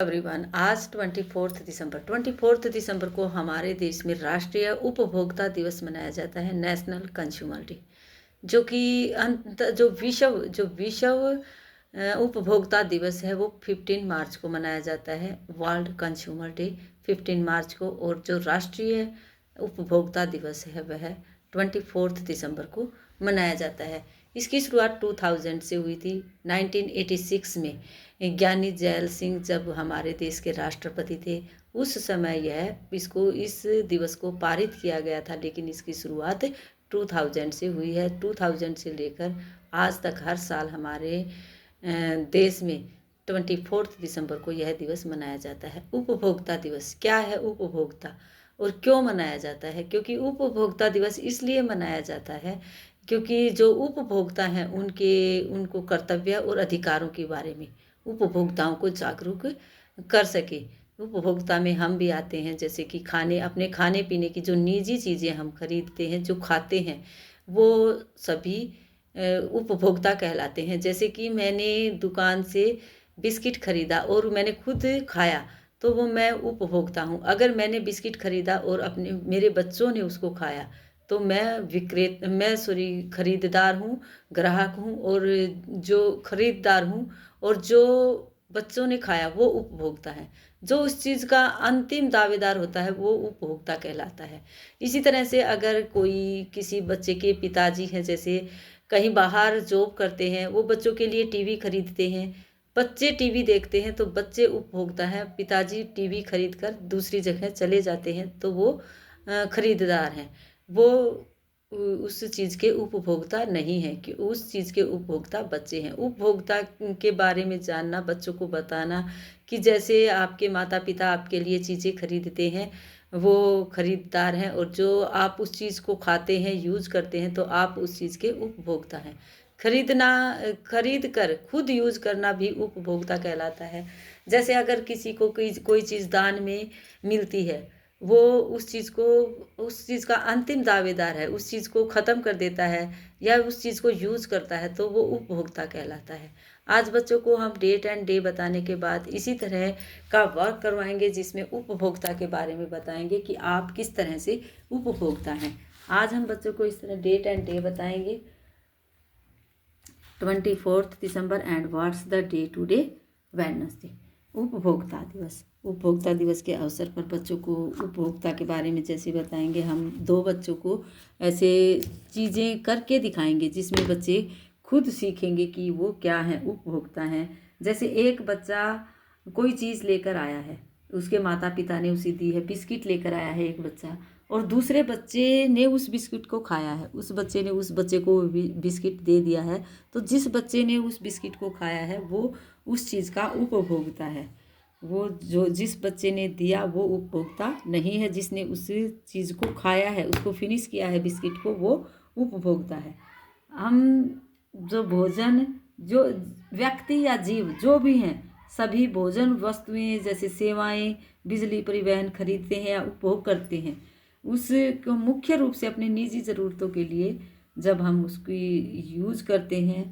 Everyone, आज 24 दिसंबर को हमारे देश में राष्ट्रीय उपभोक्ता दिवस मनाया जाता है, नेशनल कंज्यूमर डे। जो कि विश्व उपभोक्ता दिवस है वो 15 मार्च को मनाया जाता है, वर्ल्ड कंज्यूमर डे 15 मार्च को। और जो राष्ट्रीय उपभोक्ता दिवस है वह 24 दिसंबर को मनाया जाता है। इसकी शुरुआत 2000 से हुई थी। 1986 में ज्ञानी जैल सिंह जब हमारे देश के राष्ट्रपति थे, उस समय इस दिवस को पारित किया गया था। लेकिन इसकी शुरुआत 2000 से हुई है। 2000 से लेकर आज तक हर साल हमारे देश में 24 दिसंबर को यह दिवस मनाया जाता है। उपभोक्ता दिवस क्या है? उपभोक्ता और क्यों मनाया जाता है? क्योंकि उपभोक्ता दिवस इसलिए मनाया जाता है क्योंकि जो उपभोक्ता हैं उनको कर्तव्य और अधिकारों के बारे में उपभोक्ताओं को जागरूक कर सके। उपभोक्ता में हम भी आते हैं, जैसे कि अपने खाने पीने की जो निजी चीज़ें हम खरीदते हैं, जो खाते हैं, वो सभी उपभोक्ता कहलाते हैं। जैसे कि मैंने दुकान से बिस्किट खरीदा और मैंने खुद खाया तो वो मैं उपभोक्ता हूँ। अगर मैंने बिस्किट खरीदा और मेरे बच्चों ने उसको खाया तो मैं खरीददार हूँ, ग्राहक हूँ। और जो खरीददार हूँ और जो बच्चों ने खाया वो उपभोक्ता है। जो उस चीज़ का अंतिम दावेदार होता है वो उपभोक्ता कहलाता है। इसी तरह से अगर किसी बच्चे के पिताजी हैं, जैसे कहीं बाहर जॉब करते हैं, वो बच्चों के लिए टीवी खरीदते हैं, बच्चे टीवी देखते हैं तो बच्चे उपभोक्ता हैं। पिताजी टीवी खरीद कर दूसरी जगह चले जाते हैं तो वो खरीददार हैं। वो उस चीज़ के उपभोक्ता नहीं है कि उस चीज़ के उपभोक्ता बच्चे हैं। उपभोक्ता के बारे में जानना, बच्चों को बताना कि जैसे आपके माता पिता आपके लिए चीज़ें खरीदते हैं, वो खरीददार हैं। और जो आप उस चीज़ को खाते हैं, यूज़ करते हैं, तो आप उस चीज़ के उपभोक्ता हैं। खरीद कर खुद यूज़ करना भी उपभोक्ता कहलाता है। जैसे अगर किसी को कोई चीज़ दान में मिलती है, वो उस चीज़ का अंतिम दावेदार है, उस चीज़ को ख़त्म कर देता है या उस चीज़ को यूज़ करता है तो वो उपभोक्ता कहलाता है। आज बच्चों को हम डेट एंड डे बताने के बाद इसी तरह का वर्क करवाएंगे जिसमें उपभोक्ता के बारे में बताएंगे कि आप किस तरह से उपभोक्ता हैं। आज हम बच्चों को इस तरह डेट एंड डे बताएंगे, 24 दिसंबर and what's the day today, Wednesday. उपभोक्ता दिवस के अवसर पर बच्चों को उपभोक्ता के बारे में जैसे बताएंगे, हम 2 बच्चों को ऐसे चीज़ें करके दिखाएंगे जिसमें बच्चे खुद सीखेंगे कि वो क्या हैं, उपभोक्ता हैं। जैसे एक बच्चा कोई चीज़ लेकर आया है, उसके माता पिता ने उसे दी है, बिस्किट लेकर आया है एक बच्चा, और दूसरे बच्चे ने उस बिस्किट को खाया है, उस बच्चे ने उस बच्चे को बिस्किट दे दिया है, तो जिस बच्चे ने उस बिस्किट को खाया है वो उस चीज़ का उपभोक्ता है। जिस बच्चे ने दिया वो उपभोक्ता नहीं है, जिसने उस चीज़ को खाया है, उसको फिनिश किया है बिस्किट को, वो उपभोक्ता है। हम जो भोजन, जो व्यक्ति या जीव जो भी हैं, सभी भोजन वस्तुएं जैसे सेवाएं, बिजली, परिवहन खरीदते हैं या उपभोग करते हैं, उसको मुख्य रूप से अपनी निजी ज़रूरतों के लिए जब हम उसकी यूज़ करते हैं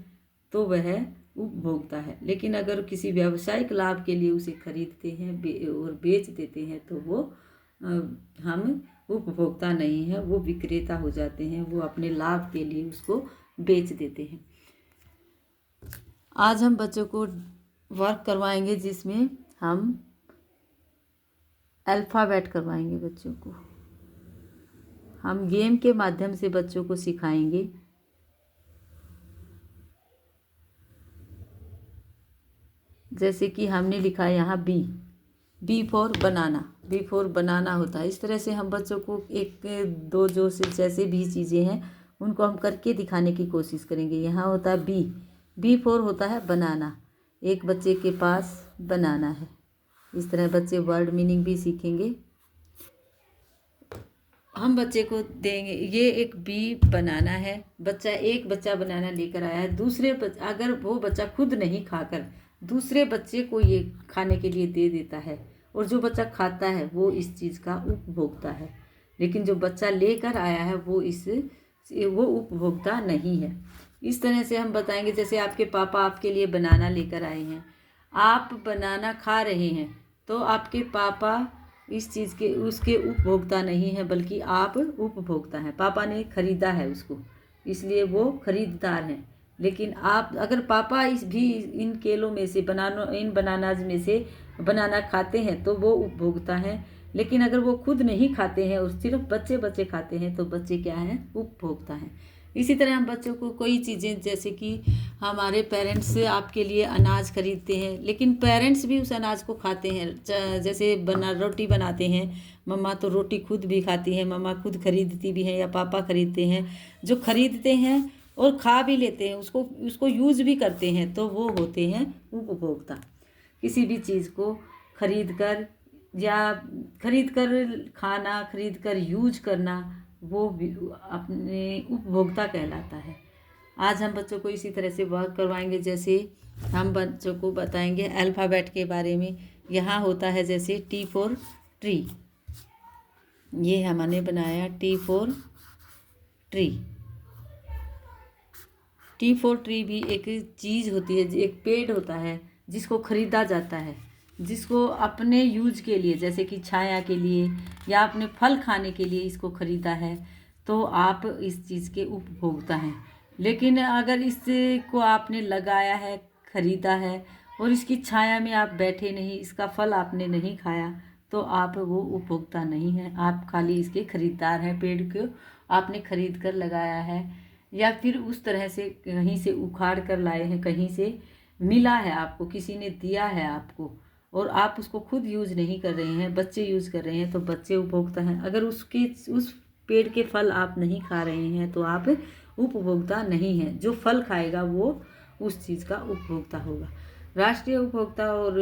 तो वह उपभोक्ता है। लेकिन अगर किसी व्यावसायिक लाभ के लिए उसे खरीदते हैं और बेच देते हैं तो वो हम उपभोक्ता नहीं है, वो विक्रेता हो जाते हैं, वो अपने लाभ के लिए उसको बेच देते हैं। आज हम बच्चों को वर्क करवाएंगे जिसमें हम अल्फ़ाबेट करवाएंगे बच्चों को। हम गेम के माध्यम से बच्चों को सिखाएंगे। जैसे कि हमने लिखा है यहाँ बी फॉर बनाना होता है। इस तरह से हम बच्चों को एक दो जो से जैसे भी चीज़ें हैं उनको हम करके दिखाने की कोशिश करेंगे। यहाँ होता है बी फॉर होता है बनाना, एक बच्चे के पास बनाना है। इस तरह बच्चे वर्ड मीनिंग भी सीखेंगे। हम बच्चे को देंगे, ये एक बी बनाना है, एक बच्चा बनाना लेकर आया है, अगर वो बच्चा खुद नहीं खाकर दूसरे बच्चे को ये खाने के लिए दे देता है और जो बच्चा खाता है वो इस चीज़ का उपभोक्ता है। लेकिन जो बच्चा लेकर आया है वो उपभोक्ता नहीं है। इस तरह से हम बताएंगे, जैसे आपके पापा आपके लिए बनाना लेकर आए हैं, आप बनाना खा रहे हैं तो आपके पापा इस चीज़ के उसके उपभोक्ता नहीं है, बल्कि आप उपभोक्ता हैं। पापा ने खरीदा है उसको, इसलिए वो खरीदार हैं। लेकिन आप अगर पापा इन केलों में से इन बनानाज में से बनाना खाते हैं तो वो उपभोक्ता हैं। लेकिन अगर वो खुद नहीं खाते हैं और सिर्फ बच्चे खाते हैं तो बच्चे क्या हैं? उपभोक्ता हैं। इसी तरह हम बच्चों को कोई चीज़ें, जैसे कि हमारे पेरेंट्स आपके लिए अनाज खरीदते हैं, लेकिन पेरेंट्स भी उस अनाज को खाते हैं। जैसे रोटी बनाते हैं, मम्मा तो रोटी खुद भी खाती हैं, मम्मा खुद खरीदती भी हैं या पापा खरीदते हैं। जो खरीदते हैं और खा भी लेते हैं, उसको यूज़ भी करते हैं, तो वो होते हैं उपभोक्ता। किसी भी चीज़ को खरीद कर खाना, खरीद कर यूज करना, वो भी अपने उपभोक्ता कहलाता है। आज हम बच्चों को इसी तरह से बात करवाएंगे। जैसे हम बच्चों को बताएंगे अल्फ़ाबेट के बारे में। यहाँ होता है जैसे टी फॉर ट्री, ये हमने बनाया T for tree. T for tree भी एक चीज़ होती है, एक पेड़ होता है जिसको खरीदा जाता है, जिसको अपने यूज के लिए, जैसे कि छाया के लिए या अपने फल खाने के लिए इसको खरीदा है, तो आप इस चीज़ के उपभोक्ता हैं। लेकिन अगर इसको आपने लगाया है, खरीदा है और इसकी छाया में आप बैठे नहीं, इसका फल आपने नहीं खाया, तो आप वो उपभोक्ता नहीं हैं। आप खाली इसके खरीदार हैं। पेड़ को आपने खरीद कर लगाया है या फिर उस तरह से कहीं से उखाड़ कर लाए हैं, कहीं से मिला है आपको, किसी ने दिया है आपको, और आप उसको खुद यूज़ नहीं कर रहे हैं, बच्चे यूज़ कर रहे हैं, तो बच्चे उपभोक्ता हैं। अगर उस पेड़ के फल आप नहीं खा रहे हैं तो आप उपभोक्ता नहीं हैं। जो फल खाएगा वो उस चीज़ का उपभोक्ता होगा। राष्ट्रीय उपभोक्ता और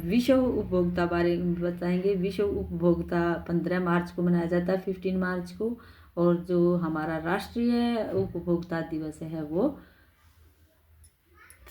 विश्व उपभोक्ता बारे में बताएंगे। विश्व उपभोक्ता 15 मार्च को मनाया जाता है, 15 मार्च को। और जो हमारा राष्ट्रीय उपभोक्ता दिवस है वो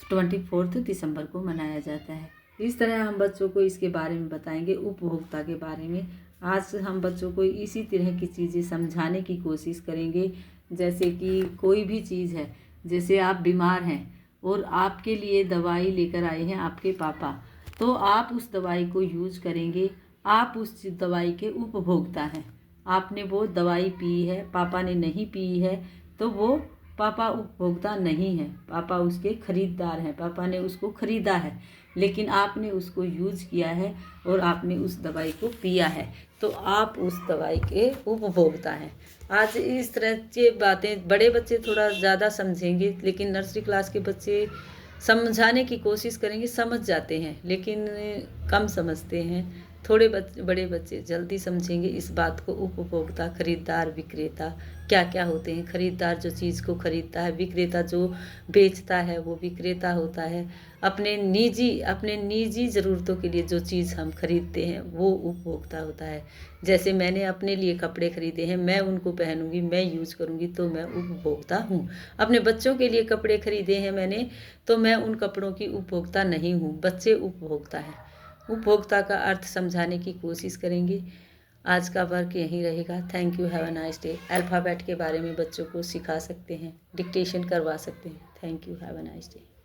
24 दिसंबर को मनाया जाता है। इस तरह हम बच्चों को इसके बारे में बताएंगे, उपभोक्ता के बारे में। आज हम बच्चों को इसी तरह की चीज़ें समझाने की कोशिश करेंगे। जैसे कि कोई भी चीज़ है, जैसे आप बीमार हैं और आपके लिए दवाई लेकर आए हैं आपके पापा, तो आप उस दवाई को यूज़ करेंगे। आप उस दवाई के उपभोक्ता हैं। आपने वो दवाई पी है, पापा ने नहीं पी है, तो वो पापा उपभोक्ता नहीं है, पापा उसके खरीदार हैं। पापा ने उसको खरीदा है, लेकिन आपने उसको यूज किया है और आपने उस दवाई को पिया है, तो आप उस दवाई के उपभोक्ता हैं। आज इस तरह की बातें बड़े बच्चे थोड़ा ज़्यादा समझेंगे, लेकिन नर्सरी क्लास के बच्चे समझाने की कोशिश करेंगे, समझ जाते हैं, लेकिन कम समझते हैं। बड़े बच्चे जल्दी समझेंगे इस बात को। उपभोक्ता, खरीदार, विक्रेता क्या क्या होते हैं। खरीदार जो चीज़ को खरीदता है, विक्रेता जो बेचता है वो विक्रेता होता है। अपने निजी ज़रूरतों के लिए जो चीज़ हम खरीदते हैं वो उपभोक्ता होता है। जैसे मैंने अपने लिए कपड़े खरीदे हैं, मैं उनको पहनूंगी, मैं यूज़ करूंगी, तो मैं उपभोक्ता हूँ। अपने बच्चों के लिए कपड़े खरीदे हैं मैंने, तो मैं उन कपड़ों की उपभोक्ता नहीं हूँ, बच्चे उपभोक्ता हैं। उपभोक्ता का अर्थ समझाने की कोशिश करेंगे। आज का वर्क यहीं रहेगा। Thank you, have a nice day. Alphabet के बारे में बच्चों को सिखा सकते हैं, डिक्टेशन करवा सकते हैं। Thank you, have a nice day.